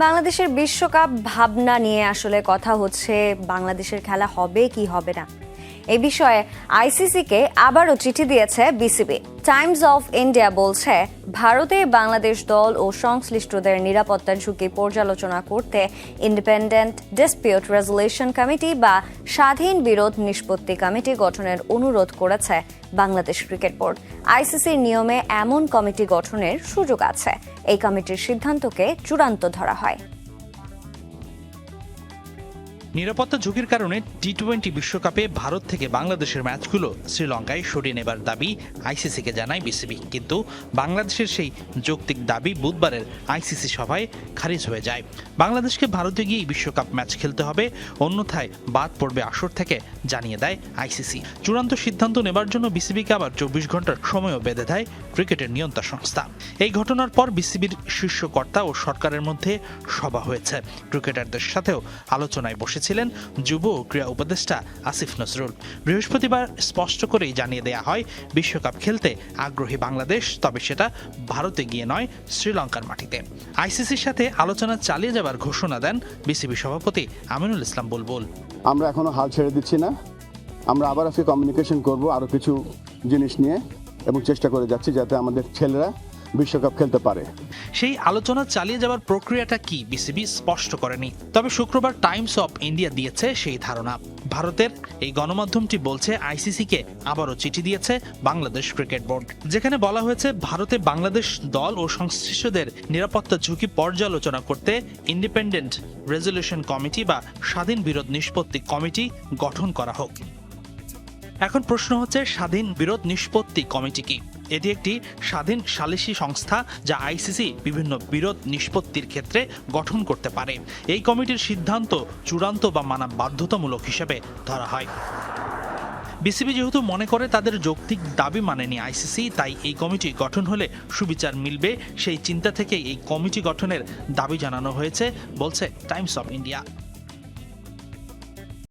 বাংলাদেশের বিশ্বকাপ ভাবনা নিয়ে আসলে কথা হচ্ছে, বাংলাদেশের খেলা হবে কি হবে না এই বিষয়ে আইসিসিকে আবারও চিঠি দিয়েছে বিসিবি। টাইমস অফ ইন্ডিয়া বলছে, ভারতে বাংলাদেশ দল ও সংশ্লিষ্টদের নিরাপত্তার ঝুঁকি পর্যালোচনা করতে ইন্ডিপেন্ডেন্ট ডিসপিউট রেজুলেশন কমিটি বা স্বাধীন বিরোধ নিষ্পত্তি কমিটি গঠনের অনুরোধ করেছে বাংলাদেশ ক্রিকেট বোর্ড। আইসিসির নিয়মে এমন কমিটি গঠনের সুযোগ আছে। এই কমিটির সিদ্ধান্তকে চূড়ান্ত ধরা হয়। নিরাপত্তা ঝুঁকির কারণে টি-20 বিশ্বকাপে ভারত থেকে বাংলাদেশের ম্যাচগুলো শ্রীলঙ্কায় সরিয়ে নেবার দাবি আইসিসিকে জানায় বিসিবি, কিন্তু বাংলাদেশের সেই যৌক্তিক দাবি বুধবারের আইসিসি সভায় খারিজ হয়ে যায়। বাংলাদেশকে ভারতে গিয়ে বিশ্বকাপ ম্যাচ খেলতে হবে, অন্যথায় বাদ পড়বে আসর থেকে জানিয়ে দেয় আইসিসি। চূড়ান্ত সিদ্ধান্ত নেবার জন্য বিসিবিকে আবার 24 ঘন্টার সময়ও বেঁধে দেয় ক্রিকেটের নিয়ন্ত্রণ সংস্থা। এই ঘটনার পর বিসিবির শীর্ষ কর্তা ও সরকারের মধ্যে সভা হয়েছে। ক্রিকেটারদের সাথেও আলোচনায় বসেছিলেন যুব ও ক্রীড়া উপদেষ্টা আসিফ নজরুল। বৃহস্পতিবার স্পষ্ট করেই জানিয়ে দেয়া হয়, বিশ্বকাপ খেলতে আগ্রহী বাংলাদেশ, তবে সেটা ভারতে গিয়ে নয়, শ্রীলঙ্কার মাটিতে। আইসিসির সাথে আলোচনা চালিয়ে যাবার ঘোষণা দেন বিসিবি সভাপতি আমিনুল ইসলাম বুলবুল। আমরা এখনো হাল ছেড়ে দিচ্ছি না, আমরা আবার আজকে কমিউনিকেশন করব আরো কিছু জিনিস নিয়ে এবং চেষ্টা করে যাচ্ছি যাতে আমাদের ছেলেরা বিশ্বকাপ খেলতে পারে। সেই আলোচনা চালিয়ে যাওয়ার প্রক্রিয়াটা কি বিসিবি স্পষ্ট করেনি, তবে শুক্রবার টাইমস অফ ইন্ডিয়া দিয়েছে সেই ধারণা। ভারতের এই গণমাধ্যমটি বলছে, আইসিসিকে আবারও চিঠি দিয়েছে বাংলাদেশ ক্রিকেট বোর্ড, যেখানে বলা হয়েছে ভারতে বাংলাদেশ দল ও সংশ্লিষ্টদের নিরাপত্তা ঝুঁকি পর্যালোচনা করতে ইন্ডিপেন্ডেন্ট রেজুলেশন কমিটি বা স্বাধীন বিরোধ নিষ্পত্তি কমিটি গঠন করা হোক। এখন প্রশ্ন হচ্ছে, স্বাধীন বিরোধ নিষ্পত্তি কমিটি কি? এটি একটি স্বাধীন সালিসি সংস্থা যা আইসিসি বিভিন্ন বিরোধ নিষ্পত্তির ক্ষেত্রে গঠন করতে পারে। এই কমিটির সিদ্ধান্ত চূড়ান্ত বা মানা বাধ্যতামূলক হিসেবে ধরা হয়। বিসিবি যেহেতু মনে করে তাদের যৌক্তিক দাবি মানেনি আইসিসি, তাই এই কমিটি গঠন হলে সুবিচার মিলবে, সেই চিন্তা থেকে এই কমিটি গঠনের দাবি জানানো হয়েছে বলছে টাইমস অফ ইন্ডিয়া।